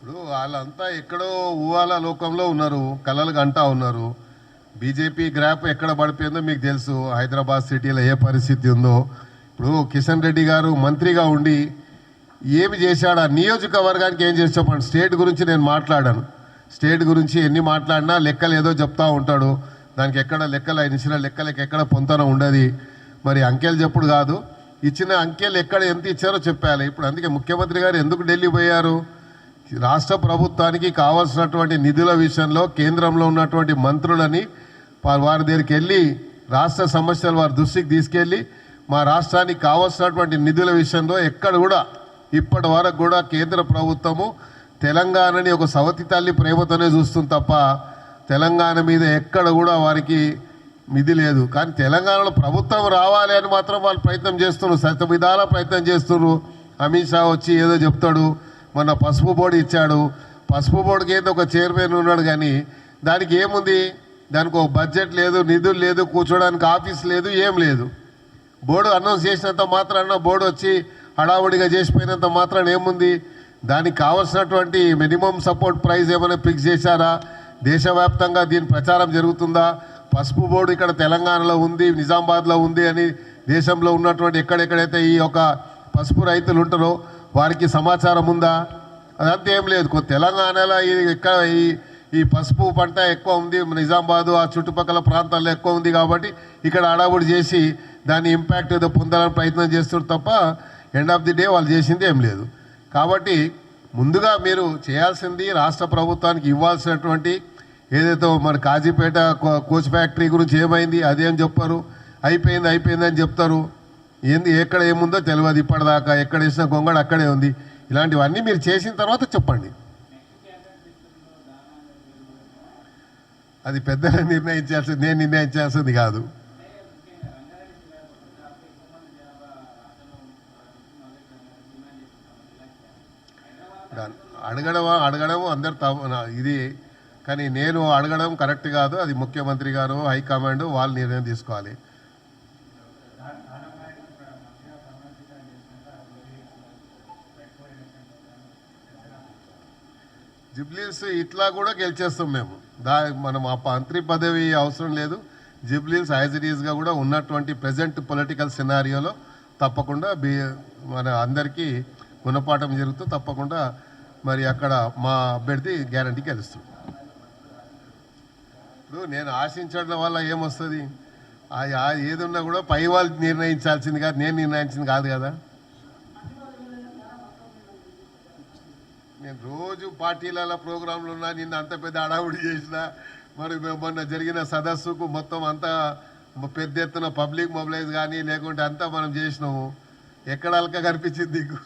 ఇప్పుడు వాళ్ళంతా ఎక్కడో ఊహాల లోకంలో ఉన్నారు, కలలు గంటా ఉన్నారు. బీజేపీ గ్రాఫ్ ఎక్కడ పడిపోయిందో మీకు తెలుసు. హైదరాబాద్ సిటీలో ఏ పరిస్థితి ఉందో. ఇప్పుడు కిషన్ రెడ్డి గారు మంత్రిగా ఉండి ఏమి చేశాడు, ఆ నియోజకవర్గానికి ఏం చేసి చెప్పండి. స్టేట్ గురించి నేను మాట్లాడాను. స్టేట్ గురించి ఎన్ని మాట్లాడినా లెక్కలు ఏదో చెప్తా ఉంటాడు. దానికి ఎక్కడ లెక్కలు ఆయన ఇచ్చిన లెక్కలకి ఎక్కడ పొంతన ఉండదు. మరి అంకెలు చెప్పుడు కాదు, ఇచ్చిన అంకెలు ఎక్కడ ఎంత ఇచ్చారో చెప్పాలి. ఇప్పుడు అందుకే ముఖ్యమంత్రి గారు ఎందుకు ఢిల్లీ పోయారు? రాష్ట్ర ప్రభుత్వానికి కావాల్సినటువంటి నిధుల విషయంలో కేంద్రంలో ఉన్నటువంటి మంత్రులని వారి దగ్గరికి వెళ్ళి రాష్ట్ర సమస్యలు వారి దృష్టికి తీసుకెళ్ళి మా రాష్ట్రానికి కావాల్సినటువంటి నిధుల విషయంలో ఎక్కడ కూడా ఇప్పటి వరకు కూడా కేంద్ర ప్రభుత్వము తెలంగాణని ఒక సవతి తల్లి ప్రేమతోనే చూస్తుంది తప్ప తెలంగాణ మీద ఎక్కడ కూడా వారికి మిది లేదు. కానీ తెలంగాణలో ప్రభుత్వం రావాలి అని మాత్రం వాళ్ళు ప్రయత్నం చేస్తున్నారు, సత విధాల ప్రయత్నం చేస్తున్నారు. అమిత్ షా వచ్చి ఏదో చెప్తాడు. మొన్న పసుపు బోర్డు ఇచ్చాడు. పసుపు బోర్డుకి ఏదో ఒక చైర్మన్ ఉన్నాడు, కానీ దానికి ఏముంది? దానికి ఒక బడ్జెట్ లేదు, నిధులు లేదు, కూర్చోడానికి ఆఫీస్ లేదు, ఏం లేదు. బోర్డు అనౌన్స్ చేసినంత మాత్రాన బోర్డు వచ్చి హడావుడిగా చేసిపోయినంత మాత్రాన ఏముంది? దానికి కావాల్సినటువంటి మినిమం సపోర్ట్ ప్రైస్ ఏమైనా ఫిక్స్ చేశారా? దేశవ్యాప్తంగా దీని ప్రచారం జరుగుతుందా? పసుపు బోర్డు ఇక్కడ తెలంగాణలో ఉంది, నిజామాబాద్లో ఉంది అని దేశంలో ఉన్నటువంటి ఎక్కడెక్కడైతే ఈ యొక్క పసుపు రైతులు ఉంటారో వారికి సమాచారం ఉందా? అదంతా ఏం లేదు. తెలంగాణలో ఇక్కడ ఈ పసుపు పంట ఎక్కువ ఉంది, నిజామాబాదు ఆ చుట్టుపక్కల ప్రాంతాల్లో ఎక్కువ ఉంది కాబట్టి ఇక్కడ అడావుడి చేసి దాని ఇంపాక్ట్ ఏదో పొందాలని ప్రయత్నం చేస్తారు తప్ప ఎండ్ ఆఫ్ ది డే వాళ్ళు చేసింది ఏం లేదు. కాబట్టి ముందుగా మీరు చేయాల్సింది రాష్ట్ర ప్రభుత్వానికి ఇవ్వాల్సినటువంటి ఏదైతే మన కాజీపేట కోచ్ ఫ్యాక్టరీ గురించి ఏమైంది అదేం చెప్పారు, అయిపోయింది అని చెప్తారు. ఏంది ఎక్కడ ఏముందో తెలియదు ఇప్పటిదాకా. ఎక్కడ వేసిన గొంగడు అక్కడే ఉంది. ఇలాంటివన్నీ మీరు చేసిన తర్వాత చెప్పండి. అది పెద్దలు నిర్ణయించాల్సింది, నేను నిర్ణయించాల్సింది కాదు. అడగడం అందరు ఇది, కానీ నేను అడగడం కరెక్ట్ కాదు. అది ముఖ్యమంత్రి గారు హైకమాండ్ వాళ్ళు నిర్ణయం తీసుకోవాలి. జిబ్లీల్స్ ఇట్లా కూడా గెలిచేస్తాం మేము. మనం ఆ మంత్రి పదవి అవసరం లేదు. జిబ్లీల్స్ యాజ్ ఇట్ ఈస్గా కూడా ఉన్నటువంటి ప్రజెంట్ పొలిటికల్ సినారియోలో తప్పకుండా మన అందరికీ గుణపాఠం జరుగుతూ తప్పకుండా మరి అక్కడ మా అభ్యర్థి గ్యారంటీ గెలుస్తుంది. ఇప్పుడు నేను ఆశించడం వల్ల ఏమొస్తుంది? ఏది ఉన్నా కూడా పై వాళ్ళు నిర్ణయించాల్సింది కాదు, నేను నిర్ణయించింది కాదు కదా. నేను రోజు పార్టీలలో ప్రోగ్రాంలు ఉన్నా, నిన్న అంత పెద్ద అడావుడి చేసిన, మరి మొన్న జరిగిన సదస్సుకు మొత్తం అంతా పెద్ద ఎత్తున పబ్లిక్ మొబిలైజ్ కానీ లేకుంటే అంతా మనం చేసినాము. ఎక్కడ అలక కనిపించింది నీకు?